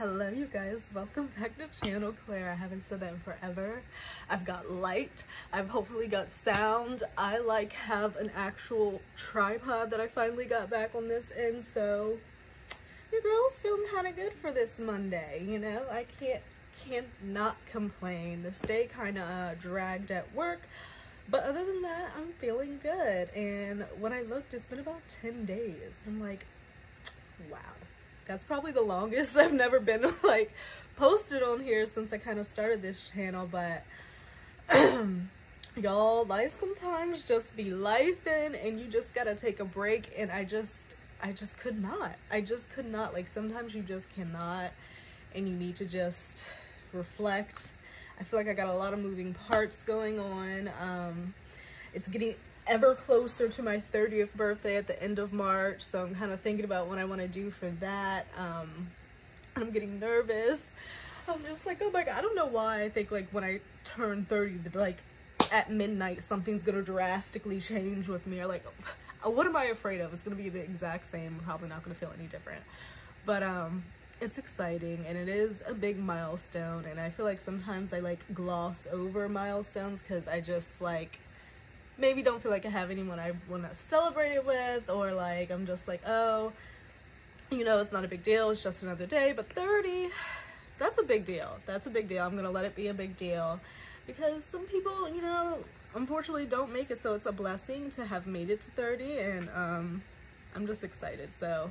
Hello you guys, welcome back to channel Claire. I haven't said that in forever. I've got light, I've hopefully got sound. I have an actual tripod that I finally got back on this end, so your girl's feeling kind of good for this Monday, you know? I can't not complain. This day kind of dragged at work, but other than that, I'm feeling good. And when I looked, it's been about 10 days. I'm like, wow. That's probably the longest I've never been posted on here since I kind of started this channel, but y'all, life sometimes just be lifing and you just gotta take a break, and I just could not. Like, sometimes you just cannot, and you need to just reflect. I feel like I got a lot of moving parts going on. It's getting ever closer to my 30th birthday at the end of March, so I'm kind of thinking about what I want to do for that. I'm getting nervous. I'm just like, oh my god, I don't know why I think when I turn 30, at midnight something's gonna drastically change with me, or what am I afraid of? It's gonna be the exact same. I'm probably not gonna feel any different, but it's exciting and it is a big milestone, and I feel like sometimes I gloss over milestones because I just maybe don't feel like I have anyone I want to celebrate it with, or I'm just oh, you know, it's not a big deal, it's just another day. But 30, that's a big deal. That's a big deal. I'm gonna let it be a big deal because some people, you know, unfortunately don't make it, so it's a blessing to have made it to 30, and I'm just excited. So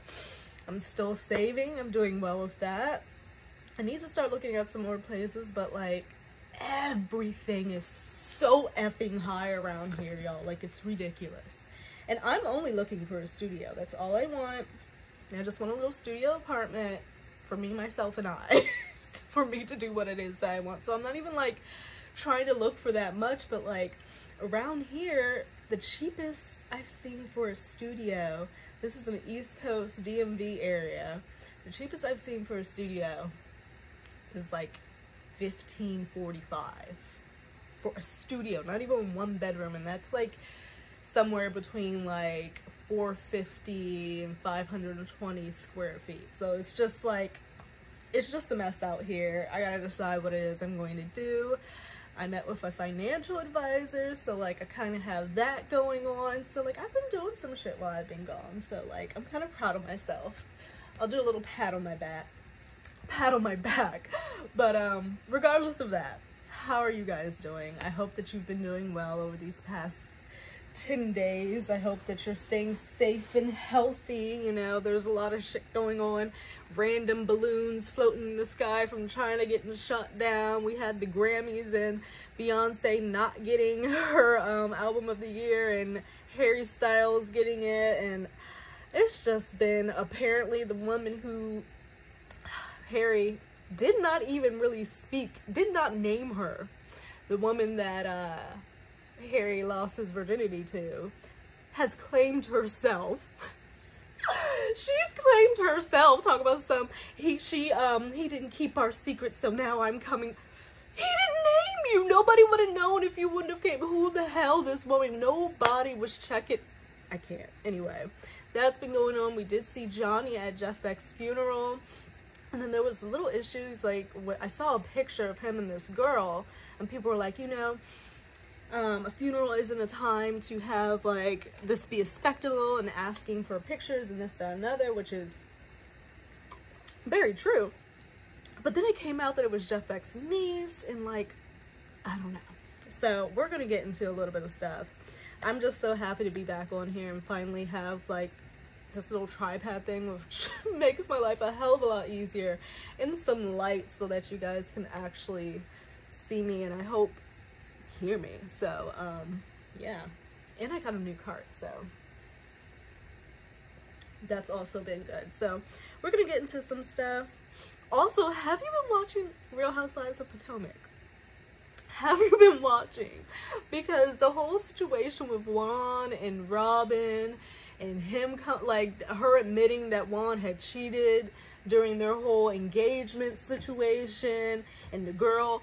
I'm still saving. I'm doing well with that. I need to start looking at some more places, but everything is so effing high around here, y'all. It's ridiculous. And I'm only looking for a studio. That's all I want. I just want a little studio apartment for me, myself, and I. For me to do what it is that I want. So I'm not even trying to look for that much, but around here, the cheapest I've seen for a studio, this is in the East Coast DMV area, the cheapest I've seen for a studio is $15.45 for a studio, not even one bedroom, and that's somewhere between 450 and 520 square feet. So it's just it's just a mess out here. I gotta decide what it is I'm going to do. I met with a financial advisor, so I kind of have that going on. So I've been doing some shit while I've been gone, so I'm kind of proud of myself. I'll do a little pat on my back, but regardless of that, how are you guys doing? I hope that you've been doing well over these past 10 days. I hope that you're staying safe and healthy. You know, there's a lot of shit going on. Random balloons floating in the sky from China getting shut down. We had the Grammys and Beyonce not getting her album of the year, and Harry Styles getting it, and it's just been, apparently the woman who Harry did not even really speak, did not name her, the woman that Harry lost his virginity to, has claimed herself. She's claimed herself. Talk about he didn't keep our secret, so now I'm coming. He didn't name you. Nobody would have known if you wouldn't have came. Who the hell this woman? Nobody was checking. I can't. Anyway, that's been going on. We did see Johnny at Jeff Beck's funeral. And then there was little issues, I saw a picture of him and this girl, and people were you know, a funeral isn't a time to have, this be a spectacle and asking for pictures and this, that, and another, which is very true. But then it came out that it was Jeff Beck's niece, and, I don't know. So we're going to get into a little bit of stuff. I'm just so happy to be back on here and finally have, this little tripod thing, which makes my life a hell of a lot easier, and some light so that you guys can actually see me, and I hope hear me. So yeah, and I got a new cart, so that's also been good. So we're gonna get into some stuff. Also, have you been watching Real Housewives of Potomac? Have you been watching? Because the whole situation with Juan and Robin, and him her admitting that Juan had cheated during their whole engagement situation, and the girl,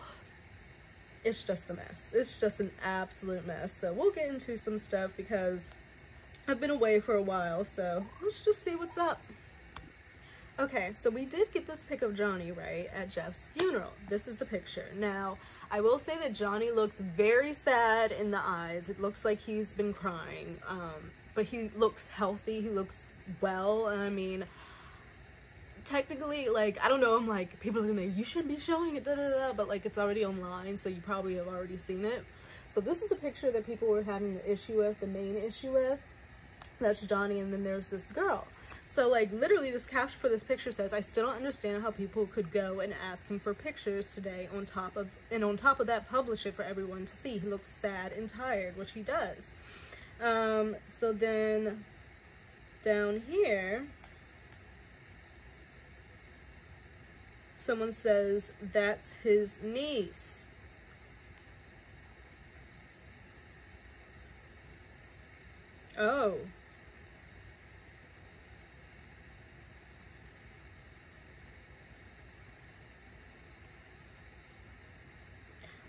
it's just a mess. It's just an absolute mess. So we'll get into some stuff because I've been away for a while, so let's just see what's up. Okay, so we did get this pic of Johnny, right, at Jeff's funeral. This is the picture. Now, I will say that Johnny looks very sad in the eyes. It looks like he's been crying, but he looks healthy. He looks well. And I mean, technically, like, I don't know, I'm like, people are gonna be like, you shouldn't be showing it, da da da, but like, it's already online, so you probably have already seen it. So this is the picture that people were having the issue with, the main issue with. That's Johnny, and then there's this girl. So like, literally this caption for this picture says, I still don't understand how people could go and ask him for pictures today on top of that publish it for everyone to see. He looks sad and tired, which he does. So then down here, someone says, that's his niece. Oh.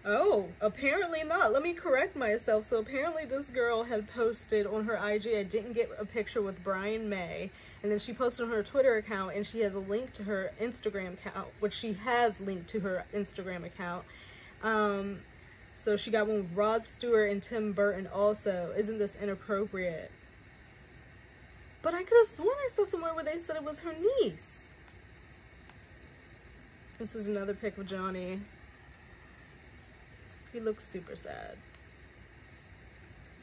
Oh, apparently not. Let me correct myself. So apparently this girl had posted on her IG, I didn't get a picture with Brian May. And then she posted on her Twitter account, and she has a link to her Instagram account, which she has linked to her Instagram account. So she got one with Rod Stewart and Tim Burton also. Isn't this inappropriate? But I could have sworn I saw somewhere where they said it was her niece. This is another pic of Johnny. He looks super sad.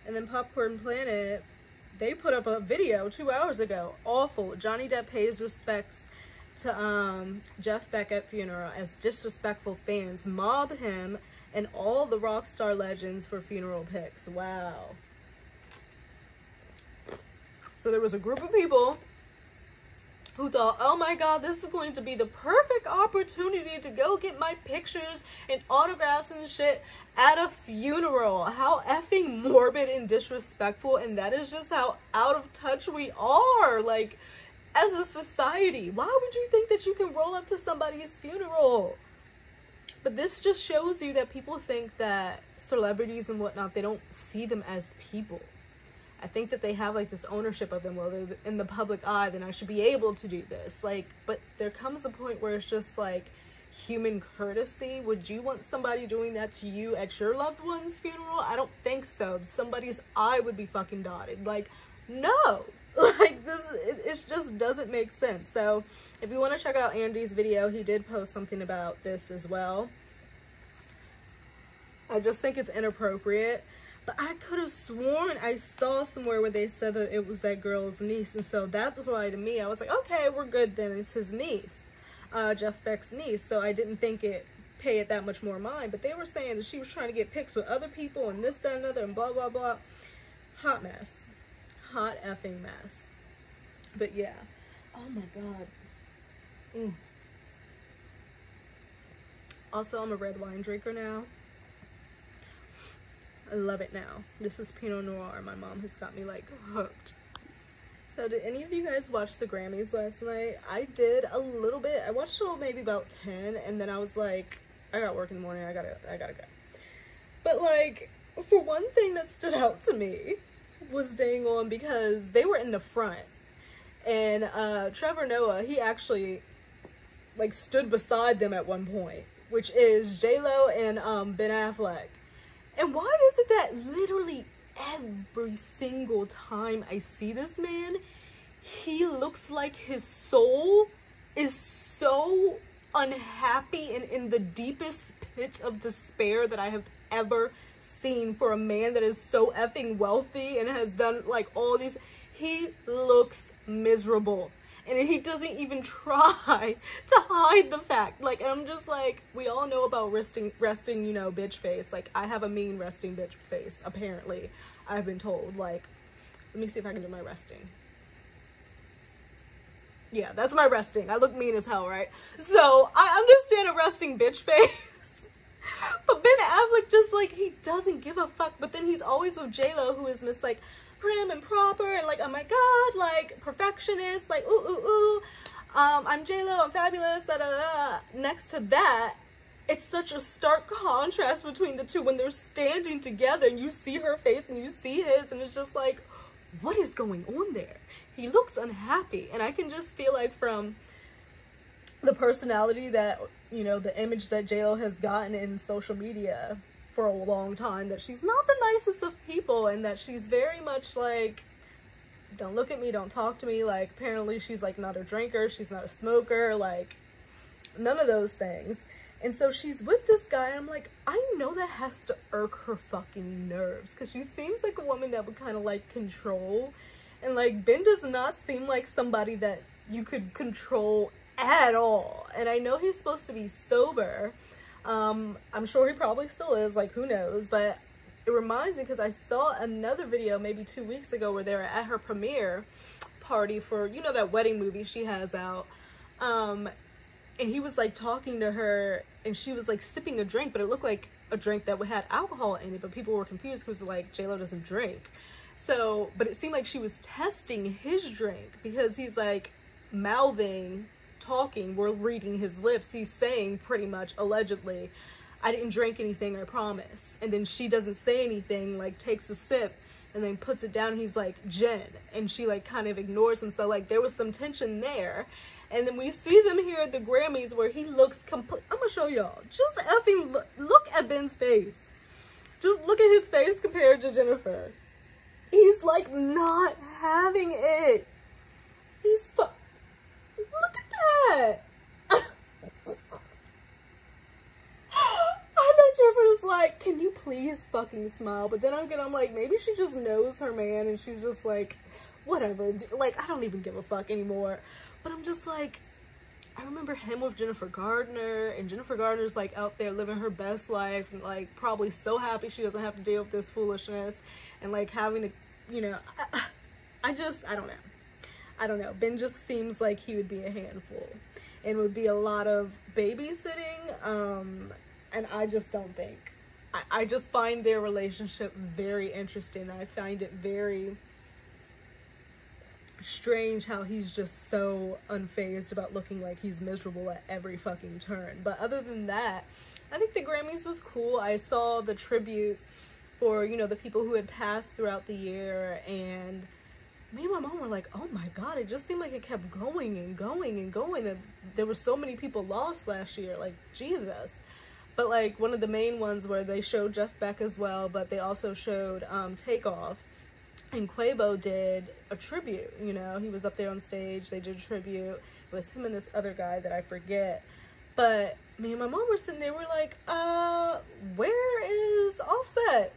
And then Popcorn Planet, they put up a video 2 hours ago. Awful. Johnny Depp pays respects to Jeff Beck at funeral as disrespectful fans mob him and all the rock star legends for funeral pics. Wow. So there was a group of people who thought, oh my god, this is going to be the perfect opportunity to go get my pictures and autographs and shit at a funeral. How effing morbid and disrespectful, and that is just how out of touch we are, like, as a society. Why would you think that you can roll up to somebody's funeral? But this just shows you that people think that celebrities and whatnot, they don't see them as people. I think that they have like this ownership of them. Well, they're in the public eye, then I should be able to do this. Like, but there comes a point where it's just like human courtesy. Would you want somebody doing that to you at your loved one's funeral? I don't think so. Somebody's eye would be fucking dotted. Like, no. Like, this, it just doesn't make sense. So if you want to check out Andy's video, he did post something about this as well. I just think it's inappropriate. But I could have sworn I saw somewhere where they said that it was that girl's niece. And so that's why, to me, I was like, okay, we're good then. It's his niece, Jeff Beck's niece. So I didn't think pay it that much more mind. But they were saying that she was trying to get pics with other people and this, that, and other, and blah, blah, blah. Hot mess. Hot effing mess. But yeah. Oh my god. Also, I'm a red wine drinker now. I love it now. This is Pinot Noir. My mom has got me like hooked. So did any of you guys watch the Grammys last night? I did a little bit. I watched till maybe about 10, and then I was like, I got work in the morning. I gotta go. But like, for one thing that stood out to me was dang on because they were in the front, and Trevor Noah, he actually like stood beside them at one point, which is JLO and Ben Affleck. And why is it that literally every single time I see this man, he looks like his soul is so unhappy and in the deepest pits of despair that I have ever seen for a man that is so effing wealthy and has done like all these. He looks miserable. And he doesn't even try to hide the fact. Like, and I'm just like, we all know about resting, you know, bitch face. Like, I have a mean resting bitch face, apparently. I've been told. Like, let me see if I can do my resting. Yeah, that's my resting. I look mean as hell, right? So, I understand a resting bitch face. But Ben Affleck just, like, he doesn't give a fuck. But then he's always with JLO, who is Miss, like, prim and proper and like, oh my god, like perfectionist, like ooh ooh ooh, I'm JLO, I'm fabulous, da da da. Next to that, it's such a stark contrast between the two when they're standing together and you see her face and you see his, and it's just like, what is going on there? He looks unhappy, and I can just feel like from the personality that, you know, the image that JLO has gotten in social media for a long time, that she's not the nicest of people, and that she's very much like, don't look at me, don't talk to me. Like, apparently she's like not a drinker, she's not a smoker, like none of those things. And so she's with this guy, and I'm like, I know that has to irk her fucking nerves, because she seems like a woman that would kind of like control, and like Ben does not seem like somebody that you could control at all. And I know he's supposed to be sober. I'm sure he probably still is, like who knows, but it reminds me, because I saw another video maybe 2 weeks ago where they were at her premiere party for, you know, that wedding movie she has out, and he was like talking to her, and she was like sipping a drink, but it looked like a drink that had alcohol in it, but people were confused because like JLO doesn't drink. So, but it seemed like she was testing his drink, because he's like mouthing, talking, we're reading his lips, he's saying pretty much, allegedly, I didn't drink anything, I promise. And then she doesn't say anything, like takes a sip and then puts it down. He's like, Jen, and she like kind of ignores him. So like there was some tension there. And then we see them here at the Grammys where he looks complete. I'm gonna show y'all, just effing look at Ben's face, just look at his face compared to Jennifer. He's like not having it. He's look at that. I know Jennifer was like, can you please fucking smile? But then I'm like, maybe she just knows her man and she's just like, whatever. Like, I don't even give a fuck anymore. But I'm just like, I remember him with Jennifer Gardner, and Jennifer Gardner's like out there living her best life and like probably so happy she doesn't have to deal with this foolishness and like having to, you know, I don't know. Ben just seems like he would be a handful and would be a lot of babysitting, and I just don't think. I just find their relationship very interesting. I find it very strange how he's just so unfazed about looking like he's miserable at every fucking turn. But other than that, I think the Grammys was cool. I saw the tribute for, you know, the people who had passed throughout the year, and me and my mom were like, oh my god, it just seemed like it kept going and going and going, and there were so many people lost last year, like Jesus. But like one of the main ones where they showed Jeff Beck as well, but they also showed Takeoff, and Quavo did a tribute. You know, he was up there on stage, they did a tribute. It was him and this other guy that I forget. But me and my mom were sitting there, we're like, where is Offset?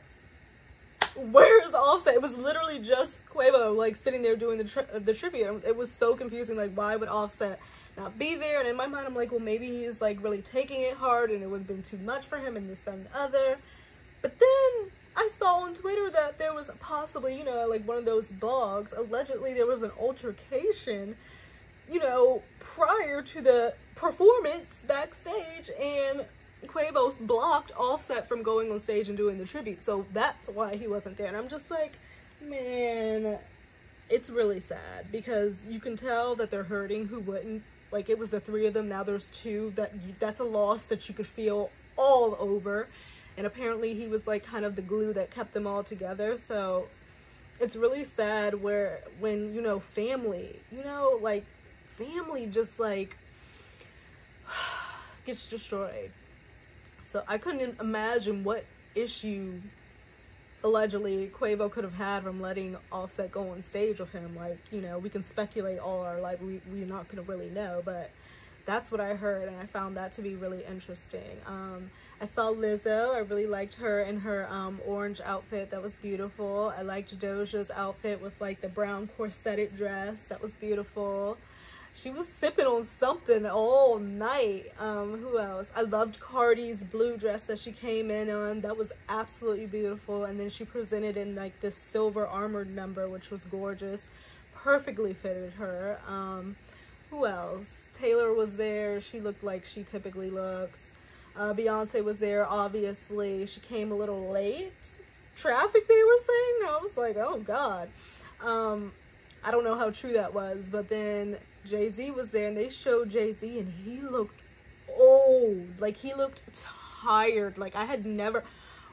Where is Offset? It was literally just Quavo like sitting there doing the tribute. It was so confusing, like why would Offset not be there? And in my mind I'm like, well, maybe he's like really taking it hard and it would have been too much for him and this, that, and the other. But then I saw on Twitter that there was possibly, you know, like one of those blogs, allegedly there was an altercation, you know, prior to the performance backstage, and Quavo blocked Offset from going on stage and doing the tribute. So that's why he wasn't there. And I'm just like, man, it's really sad, because you can tell that they're hurting. Who wouldn't? Like, it was the three of them, now there's two. That's a loss that you could feel all over. And apparently he was like kind of the glue that kept them all together. So it's really sad when, you know, family, you know, like family just like gets destroyed. So I couldn't imagine what issue allegedly Quavo could have had from letting Offset go on stage with him. Like, you know, we can speculate all our life, we're not gonna really know, but that's what I heard, and I found that to be really interesting. I saw Lizzo. I really liked her in her orange outfit. That was beautiful. I liked Doja's outfit with like the brown corseted dress. That was beautiful. She was sipping on something all night. Who else? I loved Cardi's blue dress that she came in on. That was absolutely beautiful. And then she presented in like this silver armored number, which was gorgeous. Perfectly fitted her. Who else? Taylor was there. She looked like she typically looks. Beyonce was there, obviously. She came a little late. Traffic, they were saying. I was like, oh God. I don't know how true that was. But then Jay-Z was there, and they showed Jay-Z, and he looked old. Like, he looked tired. Like, I had never...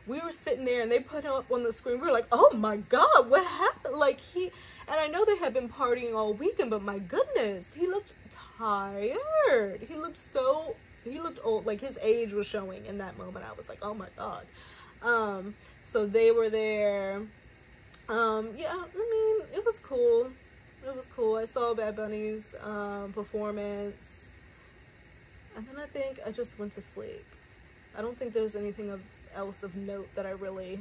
we were sitting there and they put him up on the screen. We were like, oh my God, what happened? Like and I know they had been partying all weekend, but my goodness, he looked tired. He looked old. Like his age was showing in that moment. I was like, oh my God. So they were there. Yeah, I mean, it was cool. It was cool. I saw Bad Bunny's performance. And then I think I just went to sleep. I don't think there was anything else of note that I really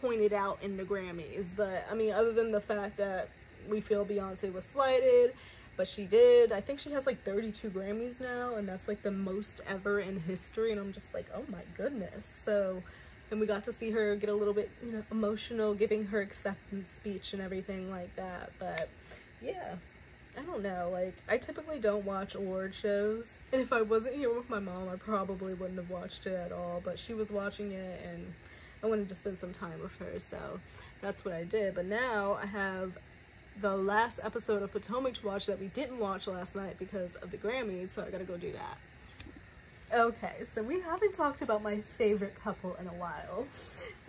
pointed out in the Grammys. But, I mean, other than the fact that we feel Beyonce was slighted, but she did. I think she has like 32 Grammys now, and that's like the most ever in history. And I'm just like, oh my goodness. So, and we got to see her get a little bit, you know, emotional, giving her acceptance speech and everything like that. But, yeah. I don't know, like, I typically don't watch award shows, and if I wasn't here with my mom, I probably wouldn't have watched it at all, but she was watching it, and I wanted to spend some time with her, so that's what I did. But now I have the last episode of Potomac to watch that we didn't watch last night because of the Grammys, so I gotta go do that. Okay, so we haven't talked about my favorite couple in a while,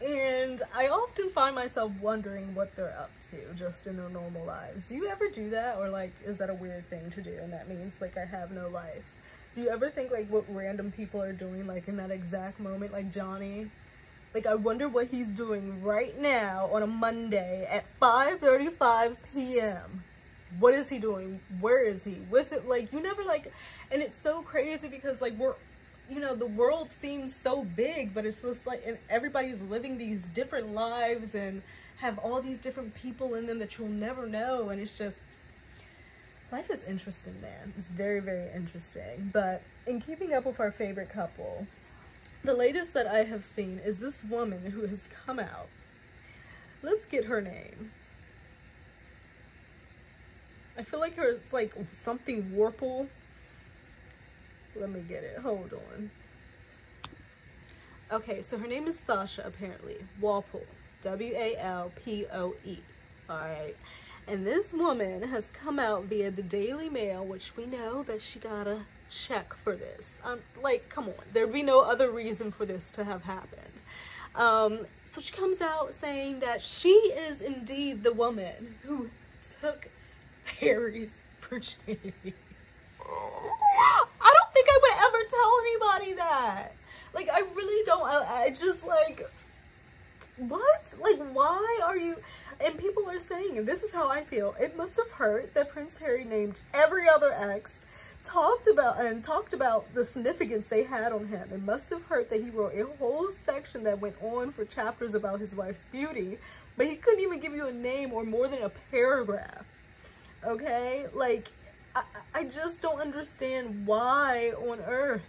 and I often find myself wondering what they're up to just in their normal lives. Do you ever do that, or like, is that a weird thing to do and that means like I have no life? Do you ever think like what random people are doing like in that exact moment, like Johnny? Like, I wonder what he's doing right now on a Monday at 5:35 p.m. What is he doing? Where is he? With it, like, you never like, and it's so crazy because like we're, you know, the world seems so big, but it's just like, and everybody's living these different lives and have all these different people in them that you'll never know. And it's just, life is interesting, man. It's very, very interesting. But in keeping up with our favorite couple, the latest that I have seen is this woman who has come out. Let's get her name. I feel like it's like something Warple. Let me get it. Hold on. Okay, so her name is Sasha, apparently. Walpole. W-A-L-P-O-E. Alright. And this woman has come out via the Daily Mail, which we know that she got a check for this. Like, come on. There'd be no other reason for this to have happened. So she comes out saying that she is indeed the woman who took Harry's virginity. I don't think I would ever tell anybody that. Like, I really don't. I just, like, what? Like, why are you? And people are saying, and this is how I feel, it must have hurt that Prince Harry named every other ex, talked about the significance they had on him. It must have hurt that he wrote a whole section that went on for chapters about his wife's beauty, but he couldn't even give you a name or more than a paragraph. Okay? Like, I just don't understand why on earth.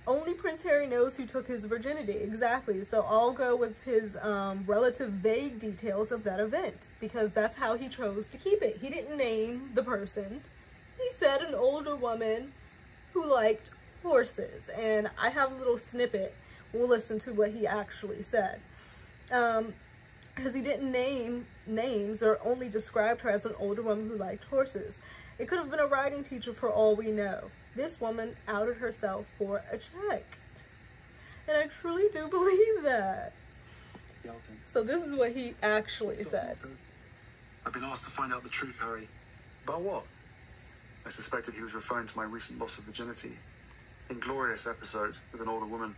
Only Prince Harry knows who took his virginity. Exactly. So I'll go with his relative vague details of that event because that's how he chose to keep it. He didn't name the person. He said an older woman who liked horses. And I have a little snippet. We'll listen to what he actually said. Because he didn't name names or only described her as an older woman who liked horses. It could have been a writing teacher for all we know. This woman outed herself for a check. And I truly do believe that. So this is what he actually said. I've been asked to find out the truth, Harry. About what? I suspected he was referring to my recent loss of virginity. Inglorious episode with an older woman.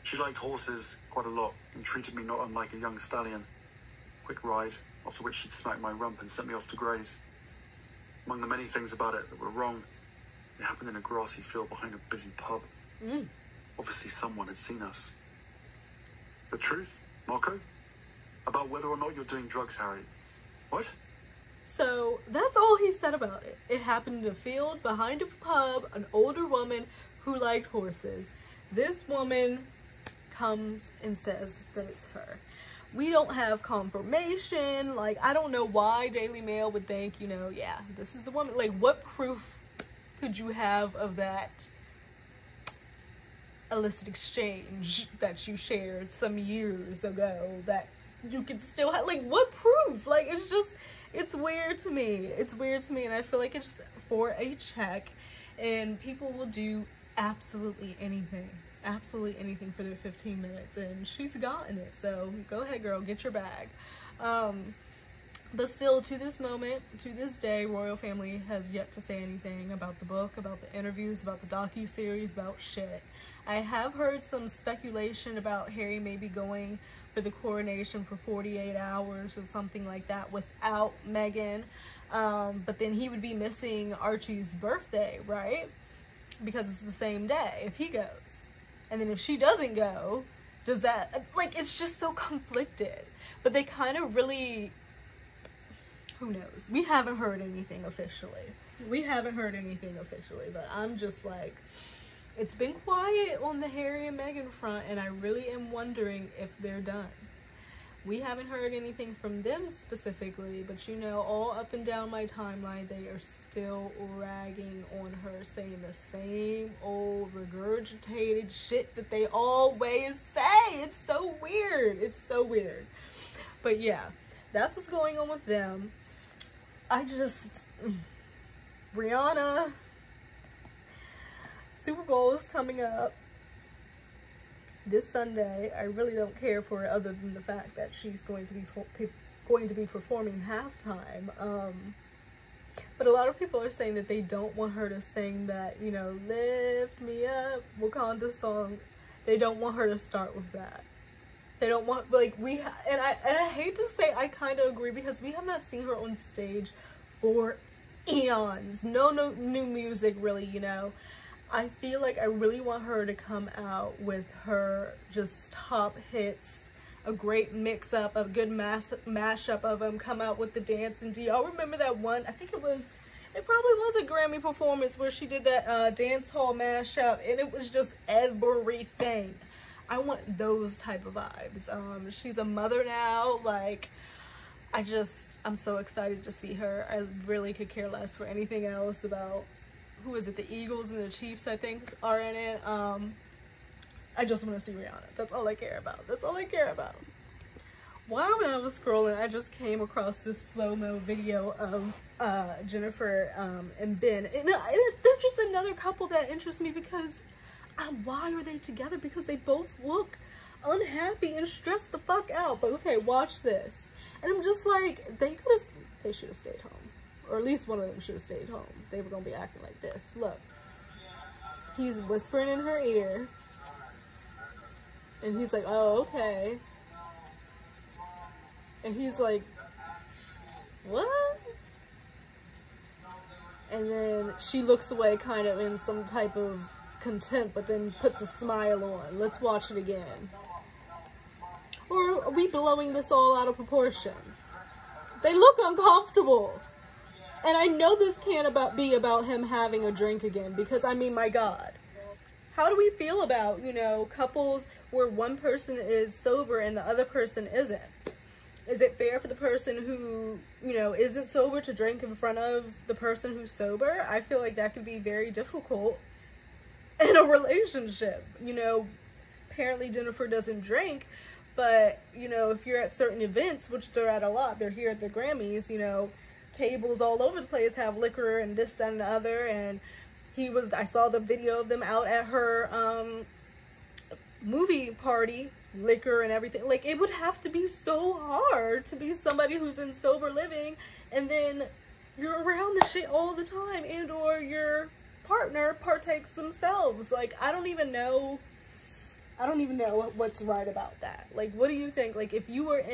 She liked horses quite a lot and treated me not unlike a young stallion. Quick ride, after which she'd smack my rump and sent me off to graze. Among the many things about it that were wrong, it happened in a grassy field behind a busy pub. Obviously someone had seen us. The truth, Marco? About whether or not you're doing drugs, Harry. What? So that's all he said about it. It happened in a field behind a pub, an older woman who liked horses. This woman comes and says that it's her. We don't have confirmation. Like, I don't know why Daily Mail would think, you know, yeah, this is the woman. Like, what proof could you have of that illicit exchange that you shared some years ago that you could still have? Like, what proof? Like, it's just, it's weird to me. It's weird to me, and I feel like it's for a check, and people will do absolutely anything for their 15 minutes, and she's gotten it. So go ahead, girl, get your bag. But still, to this moment, to this day, royal family has yet to say anything about the book, about the interviews, about the docu-series, about shit. I have heard some speculation about Harry maybe going for the coronation for 48 hours or something like that without Meghan. But then he would be missing Archie's birthday, right? Because it's the same day if he goes. And then if she doesn't go, does that, like, it's just so conflicted. But they kind of really, who knows? We haven't heard anything officially. But I'm just like, it's been quiet on the Harry and Meghan front, and I really am wondering if they're done. We haven't heard anything from them specifically, but you know, all up and down my timeline, they are still ragging on her, saying the same old regurgitated shit that they always say. It's so weird. It's so weird. But yeah, that's what's going on with them. Rihanna, Super Bowl is coming up this Sunday. I really don't care for it, other than the fact that she's going to be performing halftime. But a lot of people are saying that they don't want her to sing that, you know, "Lift Me Up" Wakanda song. They don't want her to start with that. They don't want, like, and I hate to say, I kind of agree, because we have not seen her on stage for eons. No new music, really, you know. I feel like I really want her to come out with her just top hits, a great mix-up, a good mashup of them, come out with the dance. And do y'all remember that one? I think it probably was a Grammy performance where she did that dance hall mashup, and it was just everything. I want those type of vibes. She's a mother now. Like, I'm so excited to see her. I really could care less for anything else about, who is it, the Eagles and the Chiefs, I think, are in it. I just want to see Rihanna. That's all I care about. That's all I care about. While I was scrolling, I just came across this slow-mo video of Jennifer and Ben. And they're just another couple that interests me, because why are they together? Because they both look unhappy and stressed the fuck out. But okay, watch this. And I'm just like, they should have stayed home. Or at least one of them should have stayed home. They were gonna be acting like this. Look. He's whispering in her ear. And he's like, "Oh, okay." And he's like, "What?" And then she looks away kind of in some type of contempt, but then puts a smile on. Let's watch it again. Or are we blowing this all out of proportion? They look uncomfortable. And I know this can't be about him having a drink again, because, I mean, my God. How do we feel about, you know, couples where one person is sober and the other person isn't? Is it fair for the person who, you know, isn't sober to drink in front of the person who's sober? I feel like that could be very difficult in a relationship. You know, apparently Jennifer doesn't drink, but, you know, if you're at certain events, which they're at a lot, they're here at the Grammys, you know, tables all over the place have liquor and this, that, and the other. And I saw the video of them out at her movie party, liquor and everything. Like, it would have to be so hard to be somebody who's in sober living, and then you're around the shit all the time, and or your partner partakes themselves. Like, I don't even know what's right about that. Like, what do you think? Like, if you were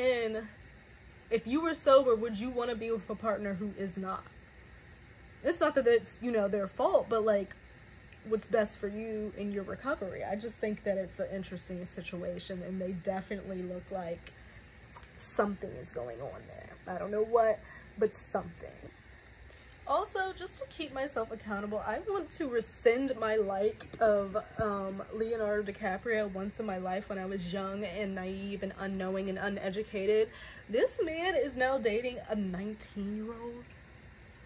sober, would you want to be with a partner who is not? It's not that it's, you know, their fault, but, like, what's best for you in your recovery? I just think that it's an interesting situation, and they definitely look like something is going on there. I don't know what, but something. Also, just to keep myself accountable, I want to rescind my like of Leonardo DiCaprio once in my life when I was young and naive and unknowing and uneducated. This man is now dating a 19-year-old.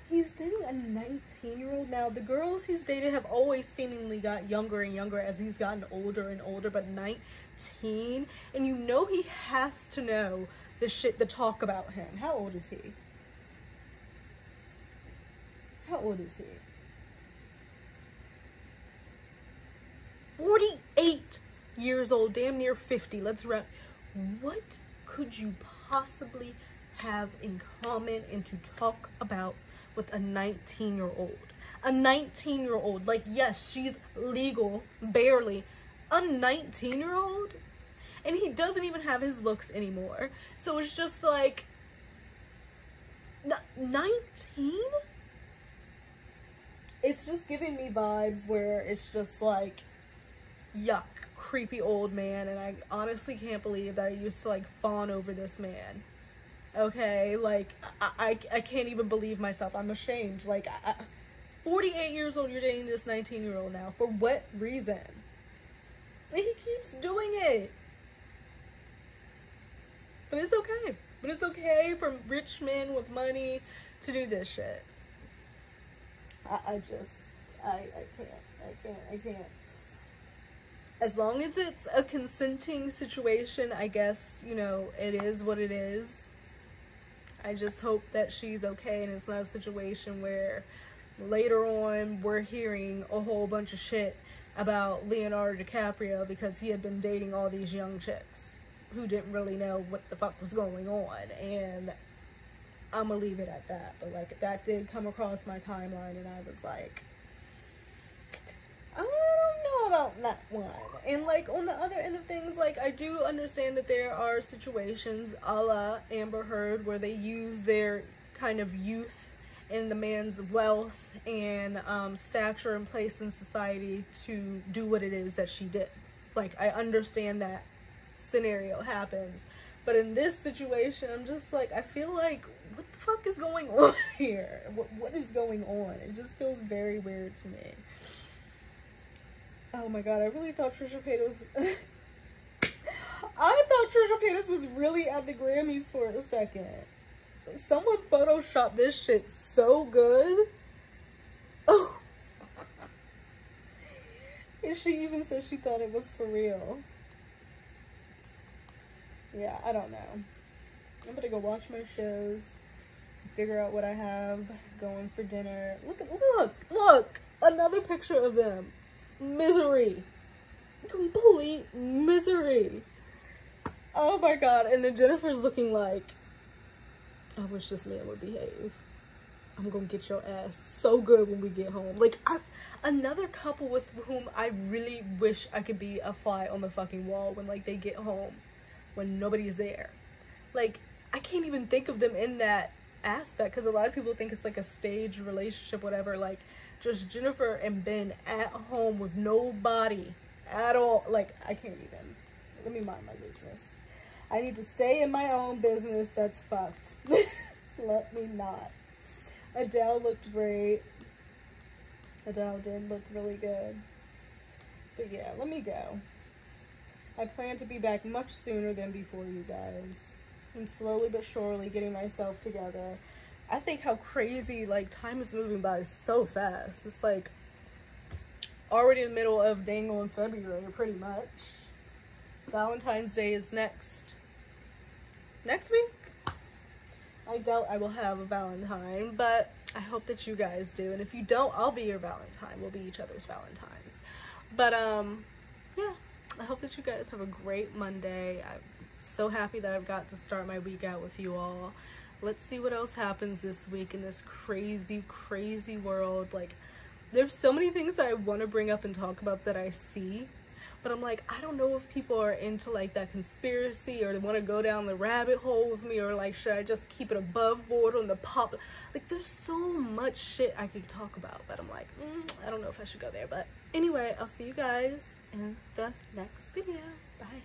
He's dating a 19-year-old. Now, the girls he's dated have always seemingly got younger and younger as he's gotten older and older, but 19? And you know he has to know the talk about him. How old is he? How old is he? 48 years old, damn near 50. Let's wrap. What could you possibly have in common and to talk about with a 19-year-old? A 19-year-old, like, yes, she's legal, barely. A 19-year-old? And he doesn't even have his looks anymore. So it's just like, 19? It's just giving me vibes where it's just like, yuck, creepy old man. And I honestly can't believe that I used to like fawn over this man. Okay, like, I can't even believe myself. I'm ashamed. Like, 48 years old, you're dating this 19-year-old now. For what reason? And he keeps doing it. But it's okay. But it's okay for rich men with money to do this shit. I can't. As long as it's a consenting situation, I guess, you know, it is what it is. I just hope that she's okay and it's not a situation where later on we're hearing a whole bunch of shit about Leonardo DiCaprio because he had been dating all these young chicks who didn't really know what the fuck was going on. And I'm gonna leave it at that. But like, that did come across my timeline and I was like, I don't know about that one. And like, on the other end of things, like, I do understand that there are situations a la Amber Heard where they use their kind of youth and the man's wealth and stature and place in society to do what it is that she did. Like, I understand that scenario happens, but in this situation, I'm just like, I feel like, what the fuck is going on here? What is going on? It just feels very weird to me. Oh my god, I really thought Trisha Paytas I thought Trisha Paytas was really at the Grammys for a second. Someone photoshopped this shit so good. Oh. And she even said she thought it was for real. Yeah, I don't know. I'm gonna go watch my shows, figure out what I have going for dinner. Look! Another picture of them. Misery. Complete misery. Oh my god. And then Jennifer's looking like, I wish this man would behave. I'm gonna get your ass so good when we get home. Like, another couple with whom I really wish I could be a fly on the fucking wall when, like, they get home, when nobody's there. Like, I can't even think of them in that aspect, because a lot of people think it's like a staged relationship, whatever. Like, just Jennifer and Ben at home with nobody at all. Like, I can't even. Let me mind my business. I need to stay in my own business. That's fucked. Let me not. Adele looked great. Adele did look really good. But yeah, let me go. I plan to be back much sooner than before, you guys. I'm slowly but surely getting myself together. I think how crazy, like, time is moving by so fast. It's like already in the middle of dang on February, pretty much. Valentine's Day is next week. I doubt I will have a Valentine, but I hope that you guys do. And if you don't, I'll be your Valentine. We'll be each other's Valentines. But yeah, I hope that you guys have a great Monday. I'm so happy that I've got to start my week out with you all. Let's see what else happens this week in this crazy, crazy world. Like, there's so many things that I want to bring up and talk about that I see, but I'm like, I don't know if people are into like that conspiracy or they want to go down the rabbit hole with me, or like, should I just keep it above board on the pop? Like, there's so much shit I could talk about, but I'm like, I don't know if I should go there. But anyway, I'll see you guys in the next video. Bye.